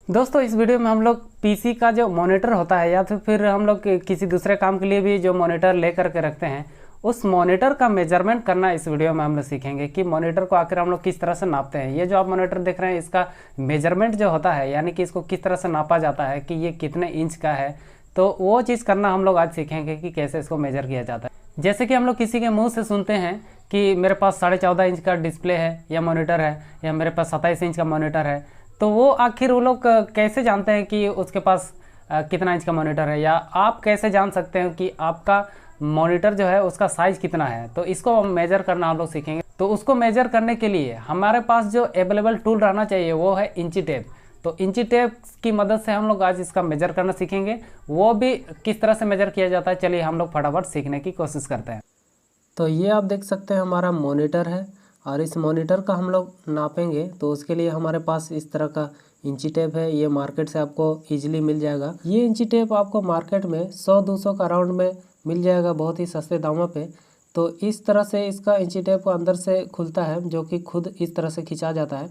दोस्तों इस वीडियो में हम लोग पीसी का जो मॉनिटर होता है या तो फिर हम लोग किसी दूसरे काम के लिए भी जो मॉनिटर ले करके रखते हैं, उस मॉनिटर का मेजरमेंट करना इस वीडियो में हम लोग सीखेंगे कि मॉनिटर को आखिर हम लोग किस तरह से नापते हैं। ये जो आप मॉनिटर देख रहे हैं इसका मेजरमेंट जो होता है, यानी कि इसको किस तरह से नापा जाता है कि ये कितने इंच का है, तो वो चीज़ करना हम लोग आज सीखेंगे कि कैसे इसको मेजर किया जाता है। जैसे कि हम लोग किसी के मुँह से सुनते हैं कि मेरे पास 14.5 इंच का डिस्प्ले है या मॉनिटर है, या मेरे पास 27 इंच का मॉनिटर है, तो वो आखिर वो लोग कैसे जानते हैं कि उसके पास कितना इंच का मॉनिटर है, या आप कैसे जान सकते हैं कि आपका मॉनिटर जो है उसका साइज़ कितना है। तो इसको मेजर करना हम लोग सीखेंगे। तो उसको मेजर करने के लिए हमारे पास जो अवेलेबल टूल रहना चाहिए वो है इंची टेप। तो इंची टेप की मदद से हम लोग आज इसका मेजर करना सीखेंगे। वो भी किस तरह से मेजर किया जाता है, चलिए हम लोग फटाफट सीखने की कोशिश करते हैं। तो ये आप देख सकते हैं हमारा मॉनिटर है, और इस मॉनिटर का हम लोग नापेंगे तो उसके लिए हमारे पास इस तरह का इंची टेप है। ये मार्केट से आपको इजीली मिल जाएगा। ये इंची टेप आपको मार्केट में 100-200 का राउंड में मिल जाएगा, बहुत ही सस्ते दामों पे। तो इस तरह से इसका इंची टेप अंदर से खुलता है, जो कि खुद इस तरह से खिंचा जाता है।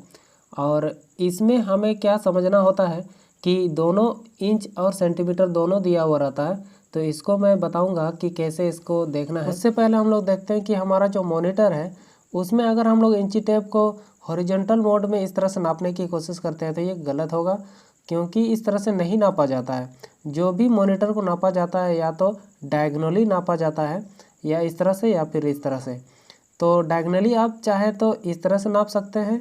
और इसमें हमें क्या समझना होता है कि दोनों इंच और सेंटीमीटर दोनों दिया हुआ रहता है। तो इसको मैं बताऊंगा कि कैसे इसको देखना है। उससे पहले हम लोग देखते हैं कि हमारा जो मॉनिटर है उसमें अगर हम लोग इंची टेप को हॉरिजॉन्टल मोड में इस तरह से नापने की कोशिश करते हैं तो ये गलत होगा, क्योंकि इस तरह से नहीं नापा जाता है। जो भी मॉनिटर को नापा जाता है या तो डायगोनली नापा जाता है, या इस तरह से या फिर इस तरह से। तो डायगोनली आप चाहे तो इस तरह से नाप सकते हैं,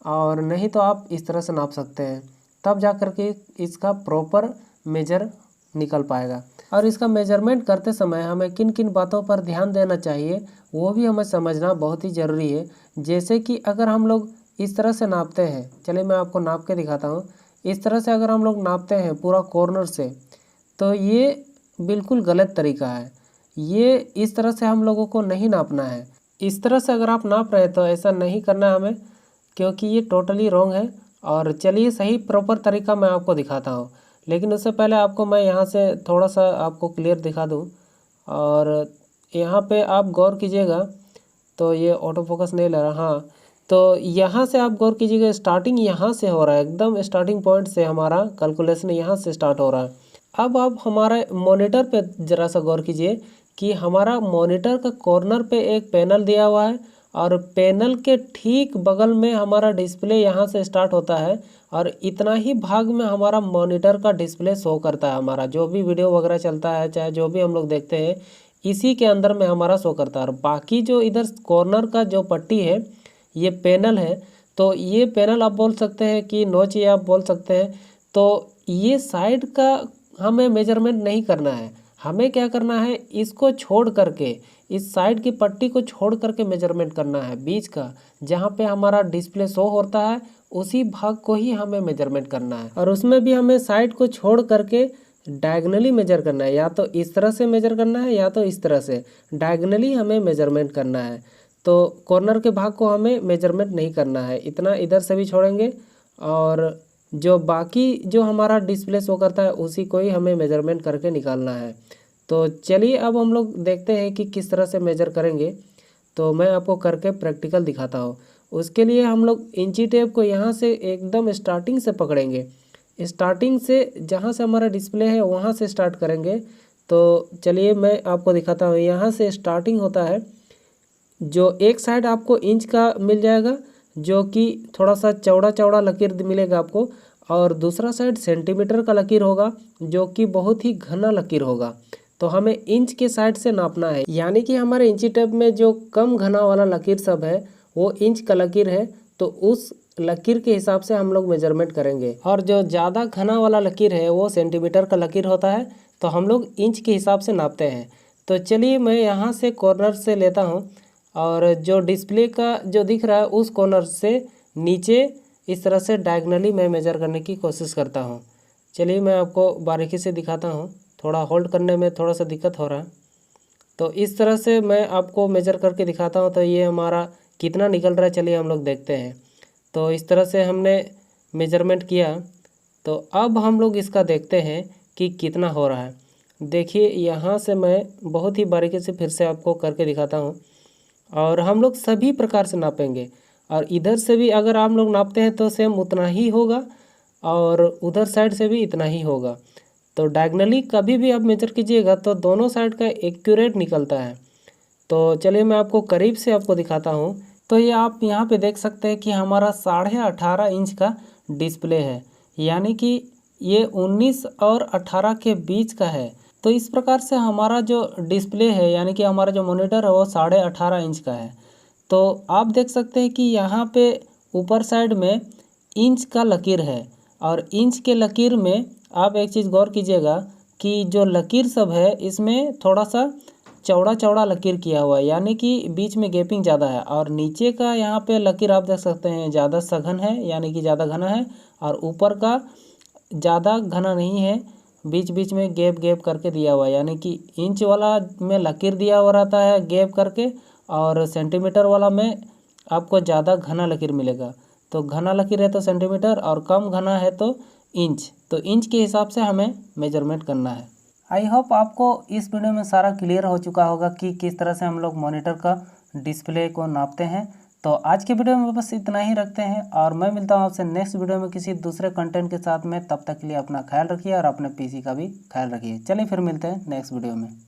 और नहीं तो आप इस तरह से नाप सकते हैं, तब जा कर के इसका प्रॉपर मेजर निकल पाएगा। और इसका मेजरमेंट करते समय हमें किन किन बातों पर ध्यान देना चाहिए वो भी हमें समझना बहुत ही ज़रूरी है। जैसे कि अगर हम लोग इस तरह से नापते हैं, चलिए मैं आपको नाप के दिखाता हूँ। इस तरह से अगर हम लोग नापते हैं पूरा कॉर्नर से, तो ये बिल्कुल गलत तरीका है। ये इस तरह से हम लोगों को नहीं नापना है। इस तरह से अगर आप नाप रहे हैं तो ऐसा नहीं करना है हमें, क्योंकि ये टोटली रॉन्ग है। और चलिए सही प्रॉपर तरीका मैं आपको दिखाता हूँ, लेकिन उससे पहले आपको मैं यहाँ से थोड़ा सा आपको क्लियर दिखा दूँ। और यहाँ पे आप गौर कीजिएगा, तो ये ऑटो फोकस नहीं ले रहा। हाँ, तो यहाँ से आप गौर कीजिएगा, स्टार्टिंग यहाँ से हो रहा है, एकदम स्टार्टिंग पॉइंट से हमारा कैलकुलेशन यहाँ से स्टार्ट हो रहा है। अब आप हमारे मॉनिटर पे ज़रा सा गौर कीजिए कि हमारा मॉनिटर का कॉर्नर पे एक पैनल दिया हुआ है, और पैनल के ठीक बगल में हमारा डिस्प्ले यहाँ से स्टार्ट होता है, और इतना ही भाग में हमारा मॉनिटर का डिस्प्ले शो करता है। हमारा जो भी वीडियो वगैरह चलता है, चाहे जो भी हम लोग देखते हैं, इसी के अंदर में हमारा शो करता है। और बाकी जो इधर कॉर्नर का जो पट्टी है ये पैनल है। तो ये पैनल आप बोल सकते हैं कि नॉच, ये आप बोल सकते हैं। तो ये साइड का हमें मेजरमेंट नहीं करना है। हमें क्या करना है, इसको छोड़ करके, इस साइड की पट्टी को छोड़ करके मेजरमेंट करना है। बीच का जहाँ पे हमारा डिस्प्ले शो होता है उसी भाग को ही हमें मेजरमेंट करना है। और उसमें भी हमें साइड को छोड़ करके डायगोनली मेजर करना है। या तो इस तरह से मेजर करना है या तो इस तरह से, डायगोनली हमें मेजरमेंट करना है। तो कॉर्नर के भाग को हमें मेजरमेंट नहीं करना है, इतना इधर से भी छोड़ेंगे, और जो बाकी जो हमारा डिस्प्ले शो करता है उसी को ही हमें मेजरमेंट करके निकालना है। तो चलिए अब हम लोग देखते हैं कि किस तरह से मेजर करेंगे। तो मैं आपको करके प्रैक्टिकल दिखाता हूँ। उसके लिए हम लोग इंची टेप को यहाँ से एकदम स्टार्टिंग से पकड़ेंगे, स्टार्टिंग से जहाँ से हमारा डिस्प्ले है वहाँ से स्टार्ट करेंगे। तो चलिए मैं आपको दिखाता हूँ। यहाँ से स्टार्टिंग होता है, जो एक साइड आपको इंच का मिल जाएगा, जो कि थोड़ा सा चौड़ा चौड़ा लकीर मिलेगा आपको, और दूसरा साइड सेंटीमीटर का लकीर होगा, जो कि बहुत ही घना लकीर होगा। तो हमें इंच के साइड से नापना है, यानी कि हमारे इंची टेप में जो कम घना वाला लकीर सब है वो इंच का लकीर है। तो उस लकीर के हिसाब से हम लोग मेजरमेंट करेंगे, और जो ज़्यादा घना वाला लकीर है वो सेंटीमीटर का लकीर होता है। तो हम लोग इंच के हिसाब से नापते हैं। तो चलिए मैं यहाँ से कॉर्नर से लेता हूँ, और जो डिस्प्ले का जो दिख रहा है उस कॉर्नर से नीचे इस तरह से डायगोनली मैं मेजर करने की कोशिश करता हूँ। चलिए मैं आपको बारीकी से दिखाता हूँ, थोड़ा होल्ड करने में थोड़ा सा दिक्कत हो रहा है। तो इस तरह से मैं आपको मेजर करके दिखाता हूँ। तो ये हमारा कितना निकल रहा है, चलिए हम लोग देखते हैं। तो इस तरह से हमने मेजरमेंट किया। तो अब हम लोग इसका देखते हैं कि कितना हो रहा है। देखिए यहाँ से मैं बहुत ही बारीकी से फिर से आपको करके दिखाता हूँ, और हम लोग सभी प्रकार से नापेंगे। और इधर से भी अगर आप लोग नापते हैं तो सेम उतना ही होगा। और उधर साइड से भी इतना ही होगा। तो डायगनली कभी भी आप मेजर कीजिएगा तो दोनों साइड का एक्यूरेट निकलता है। तो चलिए मैं आपको करीब से आपको दिखाता हूँ। तो ये आप यहाँ पे देख सकते हैं कि हमारा 18.5 इंच का डिस्प्ले है, यानी कि ये 19 और 18 के बीच का है। तो इस प्रकार से हमारा जो डिस्प्ले है यानी कि हमारा जो मॉनिटर है वो 18.5 इंच का है। तो आप देख सकते हैं कि यहाँ पे ऊपर साइड में इंच का लकीर है, और इंच के लकीर में आप एक चीज़ गौर कीजिएगा कि जो लकीर सब है इसमें थोड़ा सा चौड़ा चौड़ा लकीर किया हुआ है, यानी कि बीच में गैपिंग ज़्यादा है। और नीचे का यहाँ पे लकीर आप देख सकते हैं ज़्यादा सघन है, यानी कि ज़्यादा घना है, और ऊपर का ज़्यादा घना नहीं है, बीच बीच में गैप गैप करके दिया हुआ है। यानी कि इंच वाला में लकीर दिया हुआ रहता है गैप करके, और सेंटीमीटर वाला में आपको ज़्यादा घना लकीर मिलेगा। तो घना लकीर है तो सेंटीमीटर, और कम घना है तो इंच। तो इंच के हिसाब से हमें मेजरमेंट करना है। आई होप आपको इस वीडियो में सारा क्लियर हो चुका होगा कि किस तरह से हम लोग मॉनिटर का डिस्प्ले को नापते हैं। तो आज के वीडियो में बस इतना ही रखते हैं, और मैं मिलता हूँ आपसे नेक्स्ट वीडियो में किसी दूसरे कंटेंट के साथ में। तब तक के लिए अपना ख्याल रखिए और अपने पीसी का भी ख्याल रखिए। चलिए फिर मिलते हैं नेक्स्ट वीडियो में।